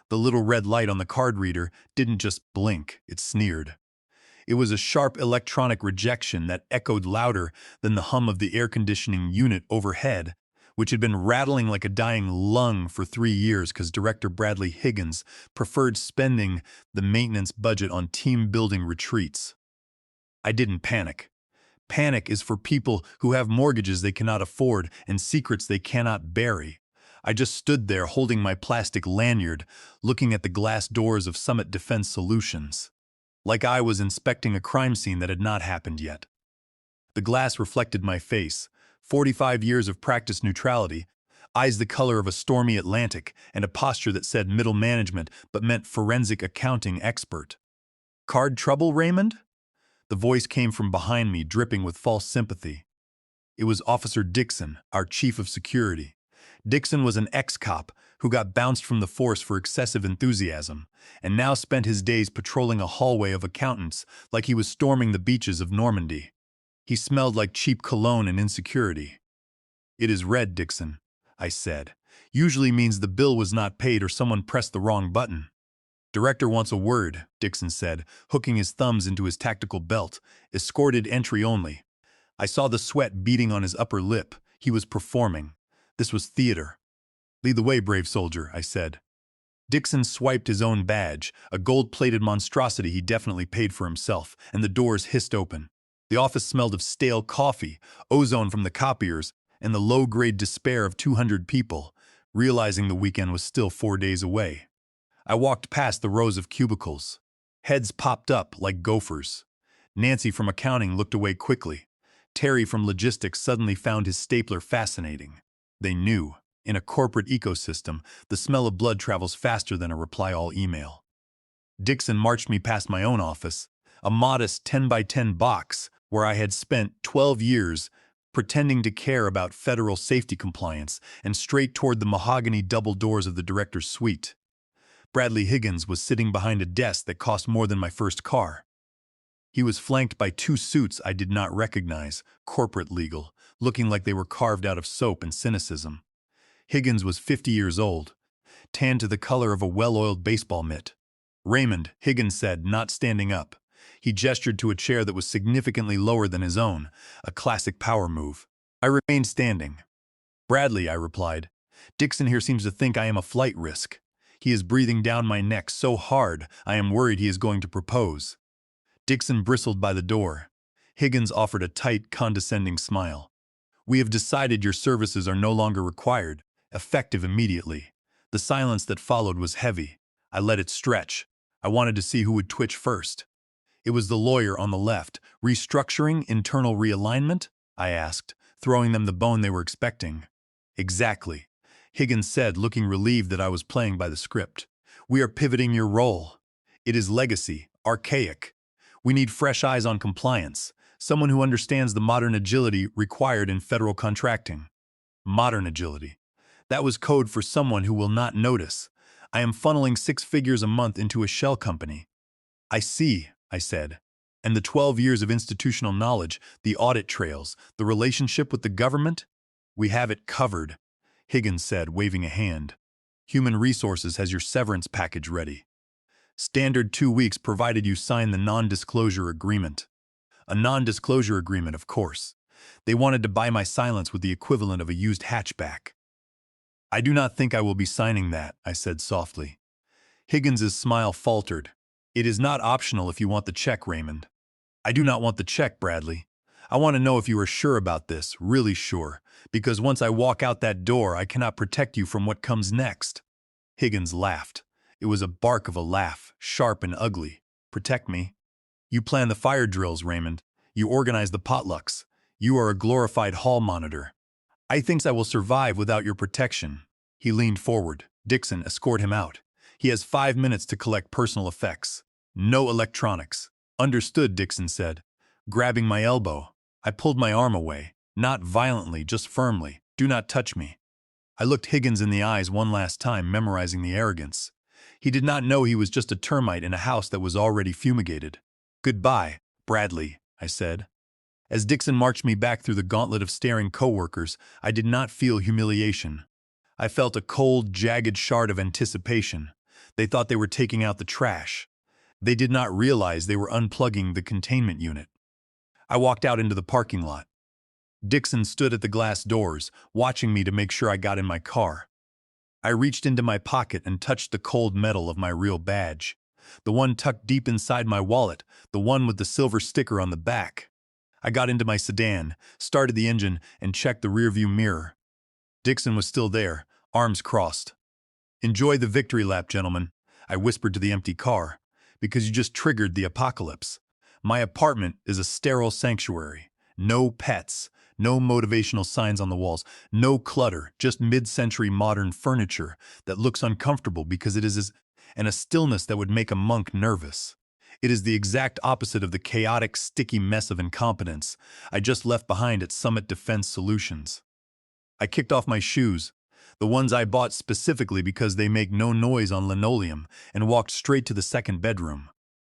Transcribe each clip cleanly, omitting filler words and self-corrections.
The little red light on the card reader didn't just blink, it sneered. It was a sharp electronic rejection that echoed louder than the hum of the air conditioning unit overhead, which had been rattling like a dying lung for 3 years because Director Bradley Higgins preferred spending the maintenance budget on team-building retreats. I didn't panic. Panic is for people who have mortgages they cannot afford and secrets they cannot bury. I just stood there holding my plastic lanyard, looking at the glass doors of Summit Defense Solutions, like I was inspecting a crime scene that had not happened yet. The glass reflected my face, 45 years of practiced neutrality, eyes the color of a stormy Atlantic, and a posture that said middle management but meant forensic accounting expert. "Card trouble, Raymond?" The voice came from behind me, dripping with false sympathy. It was Officer Dixon, our chief of security. Dixon was an ex-cop who got bounced from the force for excessive enthusiasm, and now spent his days patrolling a hallway of accountants like he was storming the beaches of Normandy. He smelled like cheap cologne and insecurity. "It is red, Dixon," I said. "Usually means the bill was not paid or someone pressed the wrong button." "Director wants a word," Dixon said, hooking his thumbs into his tactical belt. "Escorted entry only." I saw the sweat beading on his upper lip. He was performing. This was theater. "Lead the way, brave soldier," I said. Dixon swiped his own badge, a gold-plated monstrosity he definitely paid for himself, and the doors hissed open. The office smelled of stale coffee, ozone from the copiers, and the low-grade despair of 200 people, realizing the weekend was still 4 days away. I walked past the rows of cubicles. Heads popped up like gophers. Nancy from accounting looked away quickly. Terry from logistics suddenly found his stapler fascinating. They knew, in a corporate ecosystem, the smell of blood travels faster than a reply-all email. Dixon marched me past my own office, a modest 10 by 10 box where I had spent 12 years pretending to care about federal safety compliance, and straight toward the mahogany double doors of the director's suite. Bradley Higgins was sitting behind a desk that cost more than my first car. He was flanked by 2 suits I did not recognize, corporate legal, looking like they were carved out of soap and cynicism. Higgins was 50 years old, tanned to the color of a well-oiled baseball mitt. "Raymond," Higgins said, not standing up. He gestured to a chair that was significantly lower than his own, a classic power move. I remained standing. "Bradley," I replied. "Dixon here seems to think I am a flight risk. He is breathing down my neck so hard I am worried he is going to propose." Dixon bristled by the door. Higgins offered a tight, condescending smile. "We have decided your services are no longer required, effective immediately." The silence that followed was heavy. I let it stretch. I wanted to see who would twitch first. It was the lawyer on the left. "Restructuring, internal realignment?" I asked, throwing them the bone they were expecting. "Exactly," Higgins said, looking relieved that I was playing by the script. "We are pivoting your role. It is legacy, archaic. We need fresh eyes on compliance, someone who understands the modern agility required in federal contracting." Modern agility. That was code for someone who will not notice. I am funneling 6 figures a month into a shell company. "I see," I said. "And the 12 years of institutional knowledge, the audit trails, the relationship with the government?" "We have it covered," Higgins said, waving a hand. "Human Resources has your severance package ready. Standard 2 weeks provided you sign the non-disclosure agreement." A non-disclosure agreement, of course. They wanted to buy my silence with the equivalent of a used hatchback. "I do not think I will be signing that," I said softly. Higgins's smile faltered. "It is not optional if you want the check, Raymond." "I do not want the check, Bradley. I want to know if you are sure about this, really sure, because once I walk out that door, I cannot protect you from what comes next." Higgins laughed. It was a bark of a laugh, sharp and ugly. "Protect me? You plan the fire drills, Raymond. You organize the potlucks. You are a glorified hall monitor. I thinks I will survive without your protection." He leaned forward. "Dixon, escort him out. He has 5 minutes to collect personal effects. No electronics." "Understood," Dixon said, grabbing my elbow. I pulled my arm away, not violently, just firmly. "Do not touch me." I looked Higgins in the eyes one last time, memorizing the arrogance. He did not know he was just a termite in a house that was already fumigated. "Goodbye, Bradley," I said. As Dixon marched me back through the gauntlet of staring coworkers, I did not feel humiliation. I felt a cold, jagged shard of anticipation. They thought they were taking out the trash. They did not realize they were unplugging the containment unit. I walked out into the parking lot. Dixon stood at the glass doors, watching me to make sure I got in my car. I reached into my pocket and touched the cold metal of my real badge. The one tucked deep inside my wallet, the one with the silver sticker on the back. I got into my sedan, started the engine, and checked the rearview mirror. Dixon was still there, arms crossed. "Enjoy the victory lap, gentlemen," I whispered to the empty car, "because you just triggered the apocalypse. My apartment is a sterile sanctuary. No pets, no motivational signs on the walls, no clutter, just mid-century modern furniture that looks uncomfortable because it is and a stillness that would make a monk nervous. It is the exact opposite of the chaotic, sticky mess of incompetence I just left behind at Summit Defense Solutions." I kicked off my shoes, the ones I bought specifically because they make no noise on linoleum, and walked straight to the second bedroom.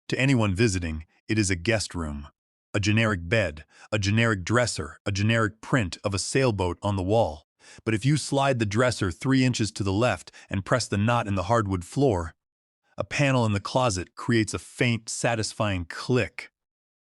To anyone visiting, it is a guest room. A generic bed, a generic dresser, a generic print of a sailboat on the wall. But if you slide the dresser 3 inches to the left and press the knot in the hardwood floor, a panel in the closet creates a faint, satisfying click.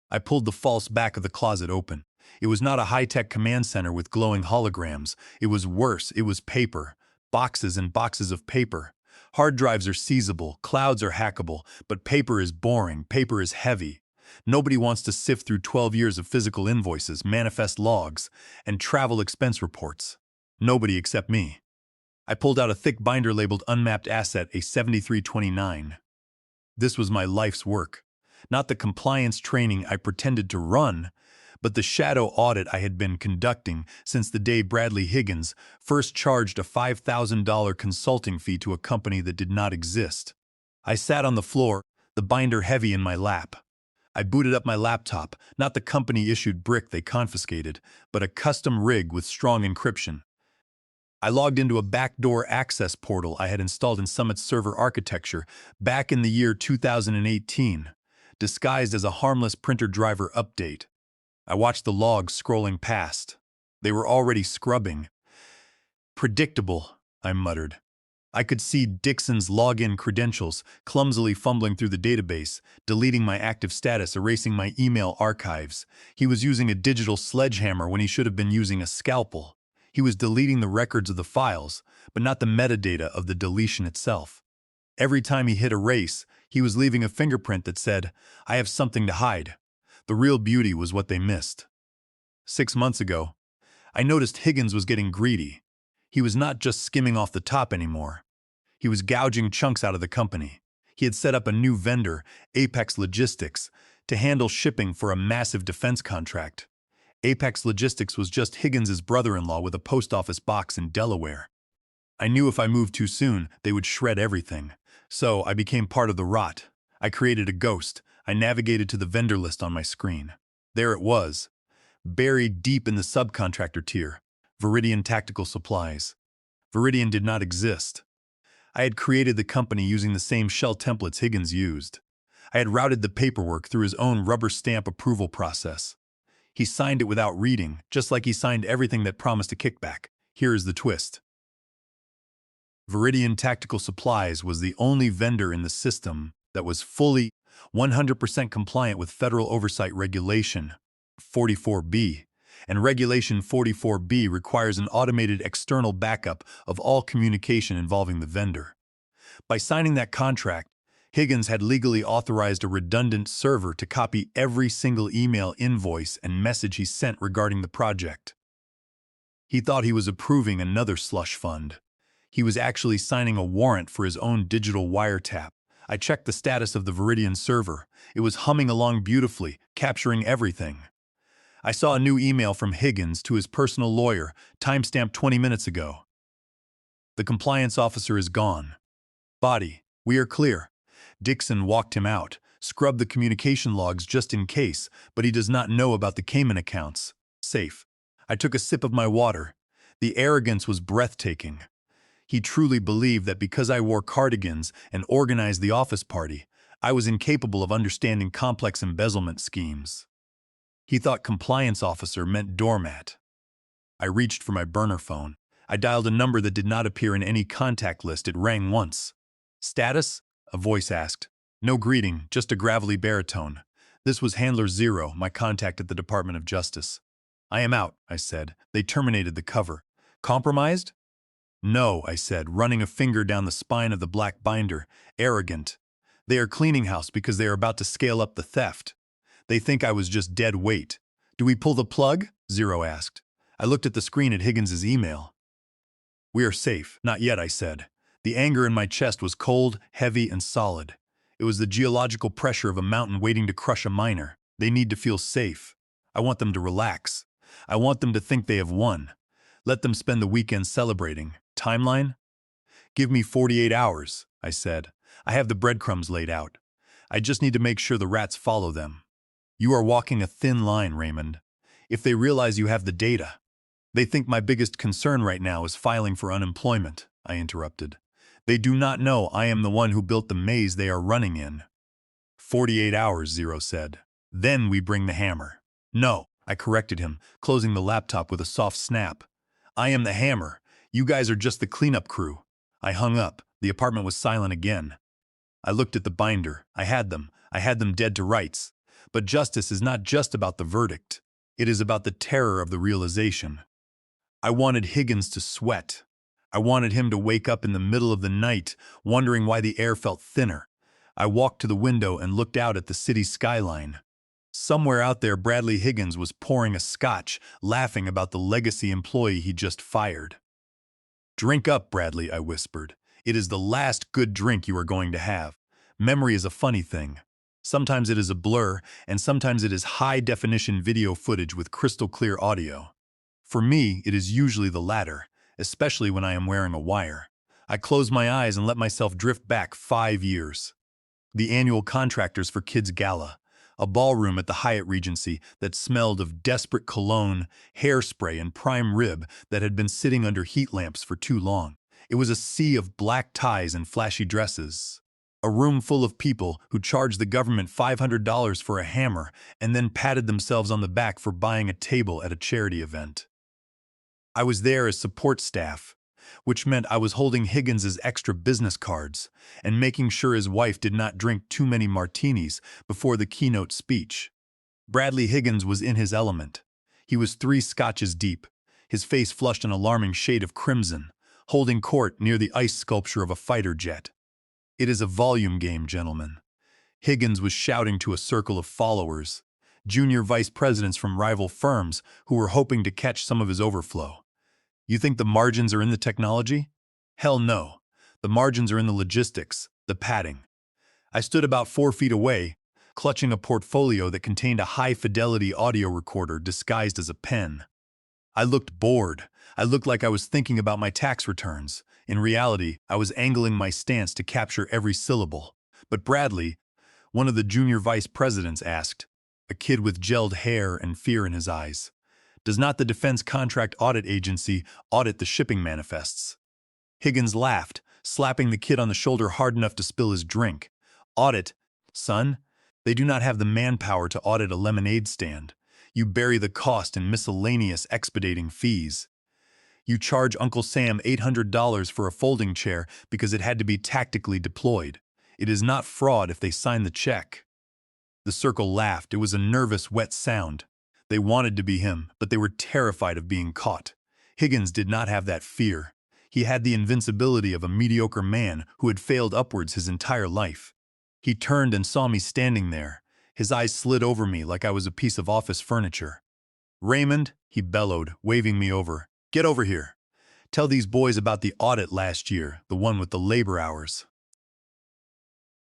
I pulled the false back of the closet open. It was not a high-tech command center with glowing holograms. It was worse. It was paper. Boxes and boxes of paper. Hard drives are seizable, clouds are hackable, but paper is boring, paper is heavy. Nobody wants to sift through 12 years of physical invoices, manifest logs, and travel expense reports. Nobody except me. I pulled out a thick binder labeled Unmapped Asset, a 7329. This was my life's work. Not the compliance training I pretended to run, but the shadow audit I had been conducting since the day Bradley Higgins first charged a $5,000 consulting fee to a company that did not exist. I sat on the floor, the binder heavy in my lap. I booted up my laptop, not the company-issued brick they confiscated, but a custom rig with strong encryption. I logged into a backdoor access portal I had installed in Summit's server architecture back in the year 2018, disguised as a harmless printer driver update. I watched the logs scrolling past. They were already scrubbing. "Predictable," I muttered. I could see Dixon's login credentials, clumsily fumbling through the database, deleting my active status, erasing my email archives. He was using a digital sledgehammer when he should have been using a scalpel. He was deleting the records of the files, but not the metadata of the deletion itself. Every time he hit erase, he was leaving a fingerprint that said, "I have something to hide." The real beauty was what they missed. 6 months ago, I noticed Higgins was getting greedy. He was not just skimming off the top anymore. He was gouging chunks out of the company. He had set up a new vendor, Apex Logistics, to handle shipping for a massive defense contract. Apex Logistics was just Higgins' brother-in-law with a post office box in Delaware. I knew if I moved too soon, they would shred everything. So I became part of the rot. I created a ghost. I navigated to the vendor list on my screen. There it was, buried deep in the subcontractor tier. Veridian Tactical Supplies. Veridian did not exist. I had created the company using the same shell templates Higgins used. I had routed the paperwork through his own rubber stamp approval process. He signed it without reading, just like he signed everything that promised a kickback. Here is the twist. Veridian Tactical Supplies was the only vendor in the system that was fully 100% compliant with Federal Oversight Regulation 44B. And Regulation 44B requires an automated external backup of all communication involving the vendor. By signing that contract, Higgins had legally authorized a redundant server to copy every single email, invoice, and message he sent regarding the project. He thought he was approving another slush fund. He was actually signing a warrant for his own digital wiretap. I checked the status of the Veridian server. It was humming along beautifully, capturing everything. I saw a new email from Higgins to his personal lawyer, timestamped 20 minutes ago. "The compliance officer is gone. Body, we are clear." Dixon walked him out, scrubbed the communication logs just in case, but he does not know about the Cayman accounts. Safe. I took a sip of my water. The arrogance was breathtaking. He truly believed that because I wore cardigans and organized the office party, I was incapable of understanding complex embezzlement schemes. He thought compliance officer meant doormat. I reached for my burner phone. I dialed a number that did not appear in any contact list. It rang once. Status? A voice asked. No greeting, just a gravelly baritone. This was Handler Zero, my contact at the Department of Justice. I am out, I said. They terminated the cover. Compromised? No, I said, running a finger down the spine of the black binder. Arrogant. They are cleaning house because they are about to scale up the theft. They think I was just dead weight. Do we pull the plug? Zero asked. I looked at the screen at Higgins's email. We are safe. Not yet, I said. The anger in my chest was cold, heavy, and solid. It was the geological pressure of a mountain waiting to crush a miner. They need to feel safe. I want them to relax. I want them to think they have won. Let them spend the weekend celebrating. Timeline? Give me 48 hours, I said. I have the breadcrumbs laid out. I just need to make sure the rats follow them. You are walking a thin line, Raymond. If they realize you have the data. They think my biggest concern right now is filing for unemployment, I interrupted. They do not know I am the one who built the maze they are running in. 48 hours, Zero said. Then we bring the hammer. No, I corrected him, closing the laptop with a soft snap. I am the hammer. You guys are just the cleanup crew. I hung up. The apartment was silent again. I looked at the binder. I had them dead to rights. But justice is not just about the verdict. It is about the terror of the realization. I wanted Higgins to sweat. I wanted him to wake up in the middle of the night, wondering why the air felt thinner. I walked to the window and looked out at the city skyline. Somewhere out there, Bradley Higgins was pouring a scotch, laughing about the legacy employee he just fired. Drink up, Bradley, I whispered. It is the last good drink you are going to have. Memory is a funny thing. Sometimes it is a blur, and sometimes it is high-definition video footage with crystal-clear audio. For me, it is usually the latter, especially when I am wearing a wire. I close my eyes and let myself drift back 5 years. The annual Contractors for Kids Gala, a ballroom at the Hyatt Regency that smelled of desperate cologne, hairspray, and prime rib that had been sitting under heat lamps for too long. It was a sea of black ties and flashy dresses. A room full of people who charged the government $500 for a hammer and then patted themselves on the back for buying a table at a charity event. I was there as support staff, which meant I was holding Higgins's extra business cards and making sure his wife did not drink too many martinis before the keynote speech. Bradley Higgins was in his element. He was 3 scotches deep, his face flushed an alarming shade of crimson, holding court near the ice sculpture of a fighter jet. It is a volume game, gentlemen. Higgins was shouting to a circle of followers, junior vice presidents from rival firms who were hoping to catch some of his overflow. You think the margins are in the technology? Hell no. The margins are in the logistics, the padding. I stood about 4 feet away, clutching a portfolio that contained a high-fidelity audio recorder disguised as a pen. I looked bored. I looked like I was thinking about my tax returns. In reality, I was angling my stance to capture every syllable. But Bradley, one of the junior vice presidents, asked, a kid with gelled hair and fear in his eyes, does not the Defense Contract Audit Agency audit the shipping manifests? Higgins laughed, slapping the kid on the shoulder hard enough to spill his drink. Audit? Son, they do not have the manpower to audit a lemonade stand. You bury the cost in miscellaneous expediting fees. You charge Uncle Sam $800 for a folding chair because it had to be tactically deployed. It is not fraud if they sign the check. The circle laughed. It was a nervous, wet sound. They wanted to be him, but they were terrified of being caught. Higgins did not have that fear. He had the invincibility of a mediocre man who had failed upwards his entire life. He turned and saw me standing there. His eyes slid over me like I was a piece of office furniture. Raymond, he bellowed, waving me over. Get over here. Tell these boys about the audit last year, the one with the labor hours.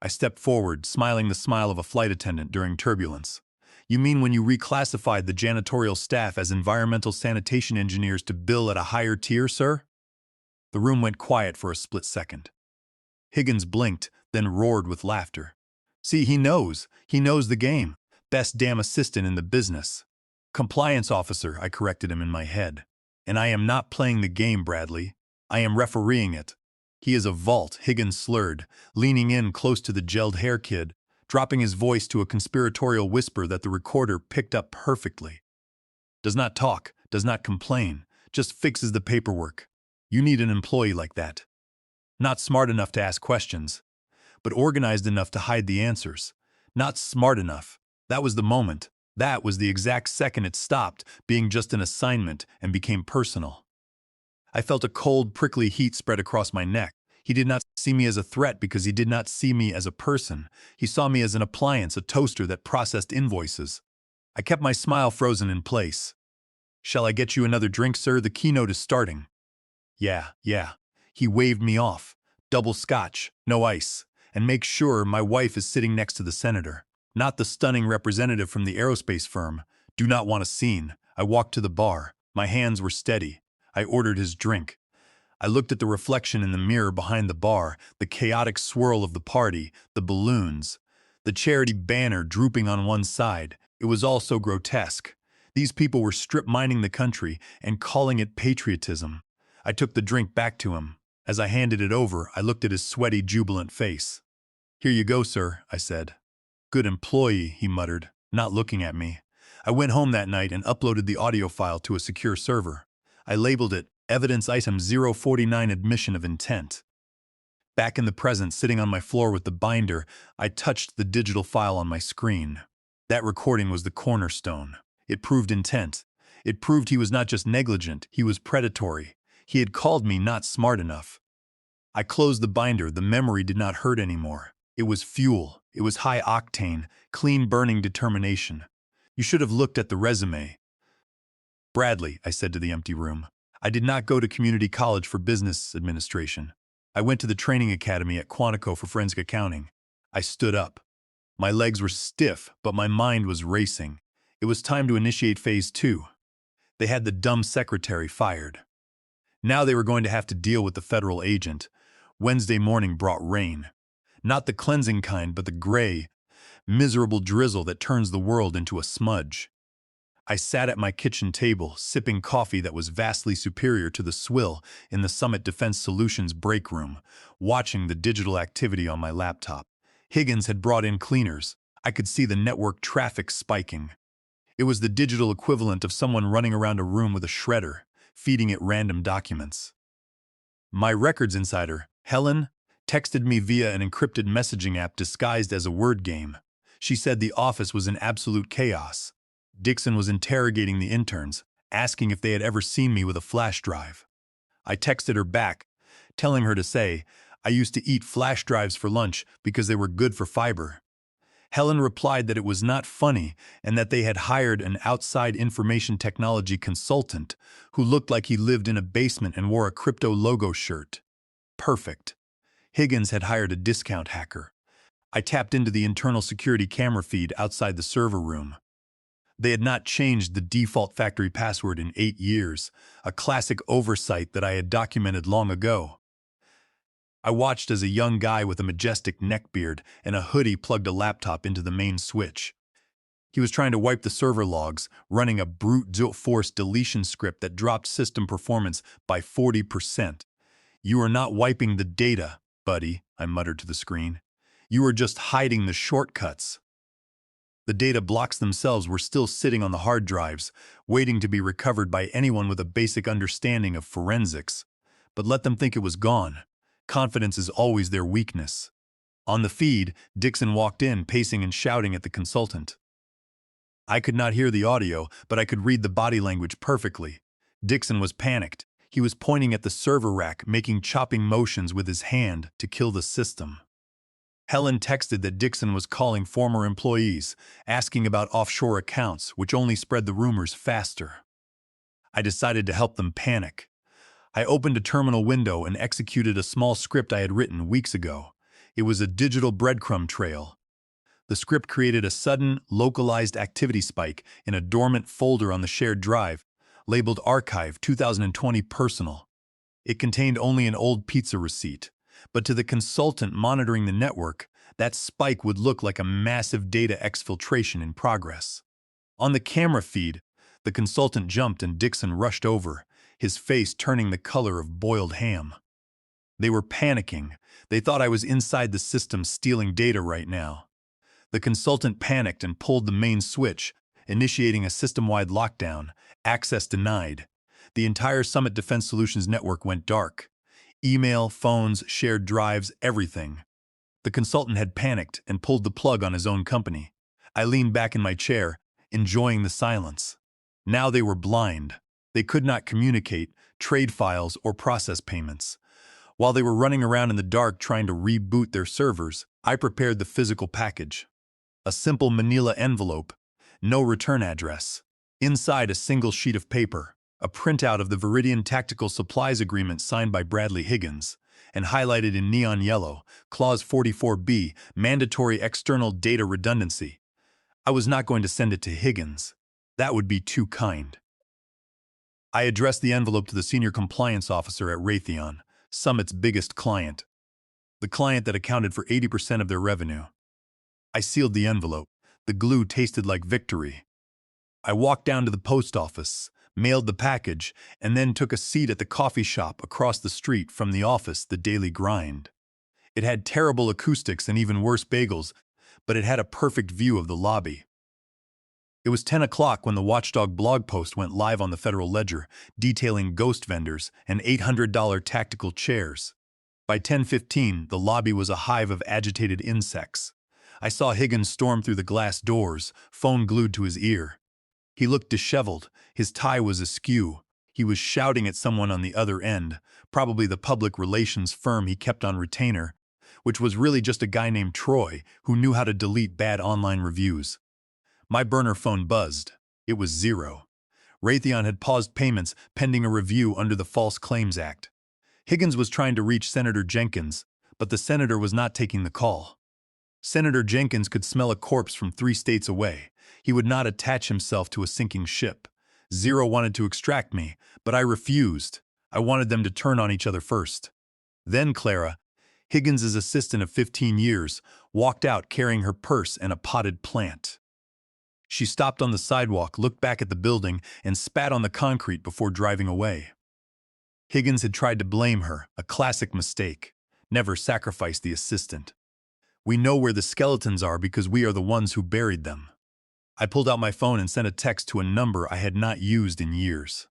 I stepped forward, smiling the smile of a flight attendant during turbulence. You mean when you reclassified the janitorial staff as environmental sanitation engineers to bill at a higher tier, sir? The room went quiet for a split second. Higgins blinked, then roared with laughter. See, he knows the game. Best damn assistant in the business. Compliance officer, I corrected him in my head. And I am not playing the game, Bradley. I am refereeing it. He is a vault, Higgins slurred, leaning in close to the gelled hair kid, dropping his voice to a conspiratorial whisper that the recorder picked up perfectly. Does not talk, does not complain, just fixes the paperwork. You need an employee like that. Not smart enough to ask questions, but organized enough to hide the answers. Not smart enough. That was the moment. That was the exact second it stopped being just an assignment and became personal. I felt a cold, prickly heat spread across my neck. He did not see me as a threat because he did not see me as a person. He saw me as an appliance, a toaster that processed invoices. I kept my smile frozen in place. "Shall I get you another drink, sir? The keynote is starting." Yeah. He waved me off. "Double scotch, no ice. And make sure my wife is sitting next to the senator, not the stunning representative from the aerospace firm. Do not want a scene." I walked to the bar. My hands were steady. I ordered his drink. I looked at the reflection in the mirror behind the bar, the chaotic swirl of the party, the balloons, the charity banner drooping on one side. It was all so grotesque. These people were strip-mining the country and calling it patriotism. I took the drink back to him. As I handed it over, I looked at his sweaty, jubilant face. "Here you go, sir," I said. "Good employee," he muttered, not looking at me. I went home that night and uploaded the audio file to a secure server. I labeled it Evidence Item 049 Admission of Intent. Back in the present, sitting on my floor with the binder, I touched the digital file on my screen. That recording was the cornerstone. It proved intent. It proved he was not just negligent, he was predatory. He had called me not smart enough. I closed the binder. The memory did not hurt anymore. It was fuel. It was high-octane, clean-burning determination. "You should have looked at the resume." "Bradley," I said to the empty room, "I did not go to community college for business administration. I went to the training academy at Quantico for forensic accounting." I stood up. My legs were stiff, but my mind was racing. It was time to initiate phase 2. They had the dumb secretary fired. Now they were going to have to deal with the federal agent. Wednesday morning brought rain. Not the cleansing kind, but the gray, miserable drizzle that turns the world into a smudge. I sat at my kitchen table, sipping coffee that was vastly superior to the swill in the Summit Defense Solutions break room, watching the digital activity on my laptop. Higgins had brought in cleaners. I could see the network traffic spiking. It was the digital equivalent of someone running around a room with a shredder, feeding it random documents. My records insider, Helen, texted me via an encrypted messaging app disguised as a word game. She said the office was in absolute chaos. Dixon was interrogating the interns, asking if they had ever seen me with a flash drive. I texted her back, telling her to say, "I used to eat flash drives for lunch because they were good for fiber." Helen replied that it was not funny and that they had hired an outside information technology consultant who looked like he lived in a basement and wore a crypto logo shirt. Perfect. Higgins had hired a discount hacker. I tapped into the internal security camera feed outside the server room. They had not changed the default factory password in 8 years, a classic oversight that I had documented long ago. I watched as a young guy with a majestic neckbeard and a hoodie plugged a laptop into the main switch. He was trying to wipe the server logs, running a brute force deletion script that dropped system performance by 40%. "You are not wiping the data, buddy," I muttered to the screen. "You are just hiding the shortcuts." The data blocks themselves were still sitting on the hard drives, waiting to be recovered by anyone with a basic understanding of forensics. But let them think it was gone. Confidence is always their weakness. On the feed, Dixon walked in, pacing and shouting at the consultant. I could not hear the audio, but I could read the body language perfectly. Dixon was panicked. He was pointing at the server rack, making chopping motions with his hand to kill the system. Helen texted that Dixon was calling former employees, asking about offshore accounts, which only spread the rumors faster. I decided to help them panic. I opened a terminal window and executed a small script I had written weeks ago. It was a digital breadcrumb trail. The script created a sudden, localized activity spike in a dormant folder on the shared drive, labeled Archive 2020 Personal. It contained only an old pizza receipt, but to the consultant monitoring the network, that spike would look like a massive data exfiltration in progress. On the camera feed, the consultant jumped and Dixon rushed over, his face turning the color of boiled ham. They were panicking. They thought I was inside the system stealing data right now. The consultant panicked and pulled the main switch, initiating a system-wide lockdown. Access denied. The entire Summit Defense Solutions network went dark. Email, phones, shared drives, everything. The consultant had panicked and pulled the plug on his own company. I leaned back in my chair, enjoying the silence. Now they were blind. They could not communicate, trade files, or process payments. While they were running around in the dark trying to reboot their servers, I prepared the physical package. A simple manila envelope, no return address. Inside a single sheet of paper, a printout of the Viridian Tactical Supplies Agreement signed by Bradley Higgins, and highlighted in neon yellow, Clause 44B, mandatory external data redundancy. I was not going to send it to Higgins. That would be too kind. I addressed the envelope to the senior compliance officer at Raytheon, Summit's biggest client. The client that accounted for 80% of their revenue. I sealed the envelope. The glue tasted like victory. I walked down to the post office, mailed the package, and then took a seat at the coffee shop across the street from the office, the Daily Grind. It had terrible acoustics and even worse bagels, but it had a perfect view of the lobby. It was 10 o'clock when the Watchdog blog post went live on the Federal Ledger, detailing ghost vendors and $800 tactical chairs. By 10:15, the lobby was a hive of agitated insects. I saw Higgins storm through the glass doors, phone glued to his ear. He looked disheveled, his tie was askew. He was shouting at someone on the other end, probably the public relations firm he kept on retainer, which was really just a guy named Troy who knew how to delete bad online reviews. My burner phone buzzed. It was zero. Raytheon had paused payments pending a review under the False Claims Act. Higgins was trying to reach Senator Jenkins, but the senator was not taking the call. Senator Jenkins could smell a corpse from 3 states away. He would not attach himself to a sinking ship. Zero wanted to extract me, but I refused. I wanted them to turn on each other first. Then Clara, Higgins' assistant of 15 years, walked out carrying her purse and a potted plant. She stopped on the sidewalk, looked back at the building, and spat on the concrete before driving away. Higgins had tried to blame her, a classic mistake. Never sacrifice the assistant. We know where the skeletons are because we are the ones who buried them. I pulled out my phone and sent a text to a number I had not used in years.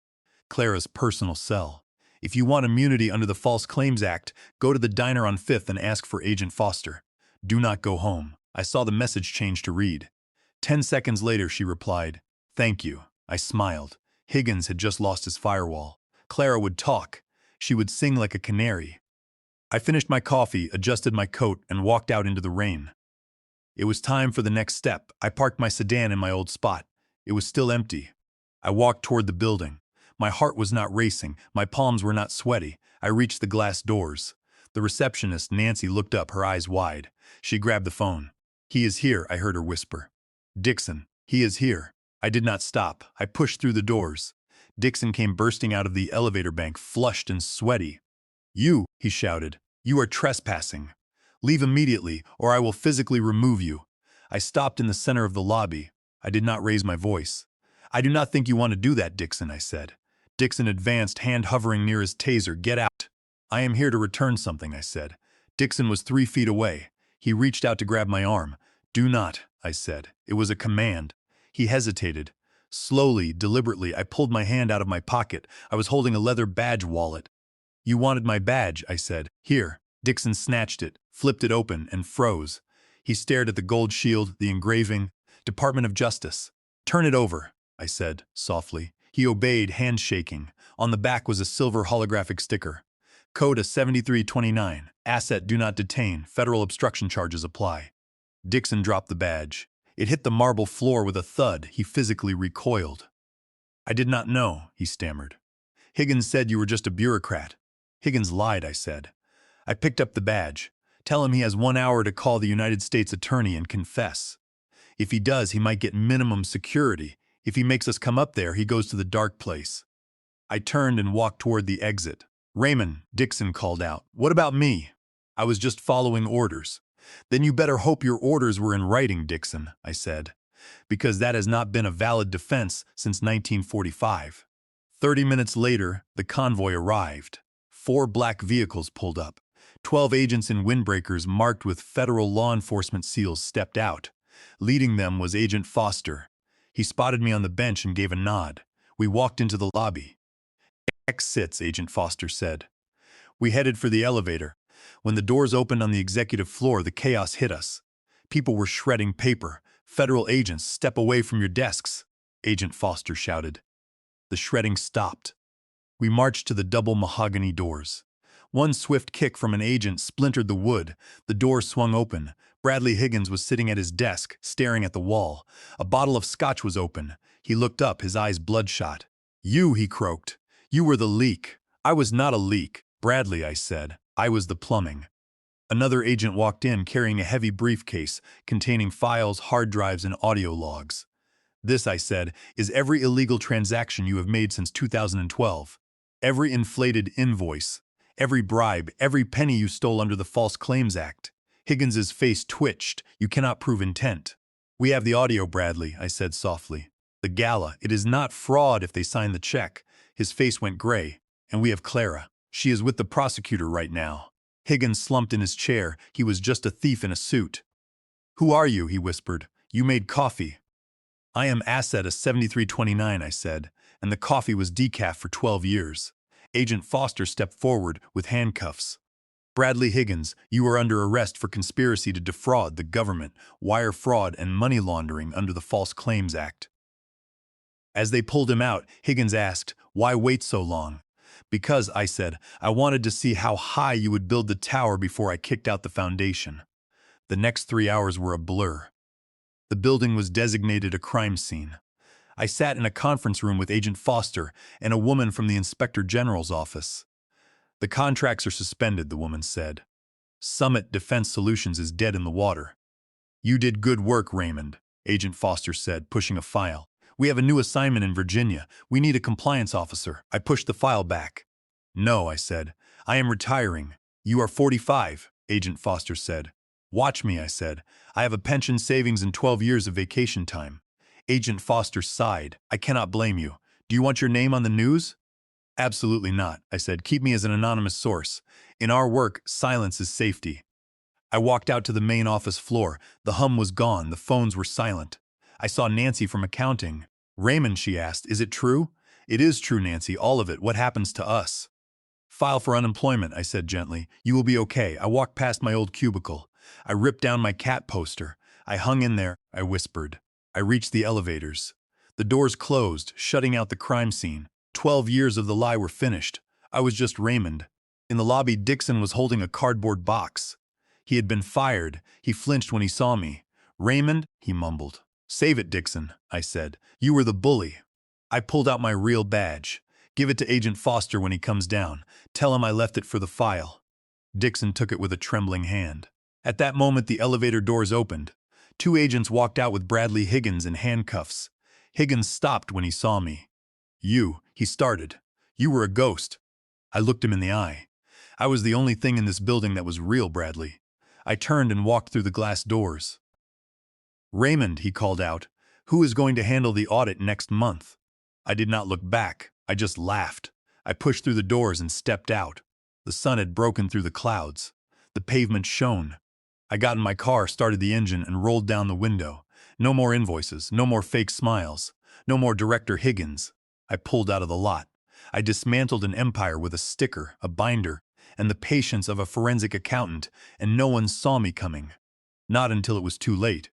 Clara's personal cell. If you want immunity under the False Claims Act, go to the diner on 5th and ask for Agent Foster. Do not go home. I saw the message change to read. 10 seconds later, she replied, "Thank you." I smiled. Higgins had just lost his firewall. Clara would talk. She would sing like a canary. I finished my coffee, adjusted my coat, and walked out into the rain. It was time for the next step. I parked my sedan in my old spot. It was still empty. I walked toward the building. My heart was not racing. My palms were not sweaty. I reached the glass doors. The receptionist, Nancy, looked up, her eyes wide. She grabbed the phone. "He is here," I heard her whisper. "Dixon, he is here." I did not stop. I pushed through the doors. Dixon came bursting out of the elevator bank, flushed and sweaty. "You," he shouted, "you are trespassing. Leave immediately, or I will physically remove you." I stopped in the center of the lobby. I did not raise my voice. "I do not think you want to do that, Dixon," I said. Dixon advanced, hand hovering near his taser. "Get out." "I am here to return something," I said. Dixon was 3 feet away. He reached out to grab my arm. "Do not," I said. It was a command. He hesitated. Slowly, deliberately, I pulled my hand out of my pocket. I was holding a leather badge wallet. "You wanted my badge," I said. "Here." Dixon snatched it, flipped it open, and froze. He stared at the gold shield, the engraving. "Department of Justice." "Turn it over," I said, softly. He obeyed, hand shaking. On the back was a silver holographic sticker. "Code 7329. Asset do not detain. Federal obstruction charges apply." Dixon dropped the badge. It hit the marble floor with a thud. He physically recoiled. "I did not know," he stammered. "Higgins said you were just a bureaucrat." "Higgins lied," I said. I picked up the badge. "Tell him he has 1 hour to call the United States attorney and confess. If he does, he might get minimum security. If he makes us come up there, he goes to the dark place." I turned and walked toward the exit. "Raymond," Dixon called out. "What about me?" "I was just following orders." "Then you better hope your orders were in writing, Dixon," I said, "because that has not been a valid defense since 1945. 30 minutes later, the convoy arrived. 4 black vehicles pulled up. 12 agents in windbreakers marked with federal law enforcement seals stepped out. Leading them was Agent Foster. He spotted me on the bench and gave a nod. We walked into the lobby. "X sits," Agent Foster said. We headed for the elevator. When the doors opened on the executive floor, the chaos hit us. People were shredding paper. Federal agents, step away from your desks, Agent Foster shouted. The shredding stopped. We marched to the double mahogany doors. One swift kick from an agent splintered the wood. The door swung open. Bradley Higgins was sitting at his desk, staring at the wall. A bottle of scotch was open. He looked up, his eyes bloodshot. You, he croaked. You were the leak. I was not a leak, Bradley, I said. I was the plumbing. Another agent walked in carrying a heavy briefcase containing files, hard drives, and audio logs. This, I said, is every illegal transaction you have made since 2012. Every inflated invoice, every bribe, every penny you stole under the False Claims Act. Higgins's face twitched. You cannot prove intent. We have the audio, Bradley, I said softly. The gala, it is not fraud if they sign the check. His face went gray. And we have Clara. She is with the prosecutor right now. Higgins slumped in his chair. He was just a thief in a suit. Who are you? He whispered. You made coffee. I am Asset, a 7329, I said, and the coffee was decaf for 12 years. Agent Foster stepped forward with handcuffs. Bradley Higgins, you are under arrest for conspiracy to defraud the government, wire fraud, and money laundering under the False Claims Act. As they pulled him out, Higgins asked, why wait so long? Because, I said, I wanted to see how high you would build the tower before I kicked out the foundation. The next 3 hours were a blur. The building was designated a crime scene. I sat in a conference room with Agent Foster and a woman from the Inspector General's office. The contracts are suspended, the woman said. Summit Defense Solutions is dead in the water. You did good work, Raymond, Agent Foster said, pushing a file. We have a new assignment in Virginia. We need a compliance officer. I pushed the file back. No, I said. I am retiring. You are 45, Agent Foster said. Watch me, I said. I have a pension savings and 12 years of vacation time. Agent Foster sighed. I cannot blame you. Do you want your name on the news? Absolutely not, I said. Keep me as an anonymous source. In our work, silence is safety. I walked out to the main office floor. The hum was gone. The phones were silent. I saw Nancy from accounting. Raymond, she asked, is it true? It is true, Nancy, all of it. What happens to us? File for unemployment, I said gently. You will be okay. I walked past my old cubicle. I ripped down my cat poster. I hung in there, I whispered. I reached the elevators. The doors closed, shutting out the crime scene. 12 years of the lie were finished. I was just Raymond. In the lobby, Dixon was holding a cardboard box. He had been fired. He flinched when he saw me. Raymond, he mumbled. Save it, Dixon, I said. You were the bully. I pulled out my real badge. Give it to Agent Foster when he comes down. Tell him I left it for the file. Dixon took it with a trembling hand. At that moment, the elevator doors opened. 2 agents walked out with Bradley Higgins in handcuffs. Higgins stopped when he saw me. You, he started. You were a ghost. I looked him in the eye. I was the only thing in this building that was real, Bradley. I turned and walked through the glass doors. Raymond, he called out, who is going to handle the audit next month? I did not look back. I just laughed. I pushed through the doors and stepped out. The sun had broken through the clouds. The pavement shone. I got in my car, started the engine, and rolled down the window. No more invoices, no more fake smiles, no more Director Higgins. I pulled out of the lot. I dismantled an empire with a sticker, a binder, and the patience of a forensic accountant, and no one saw me coming. Not until it was too late.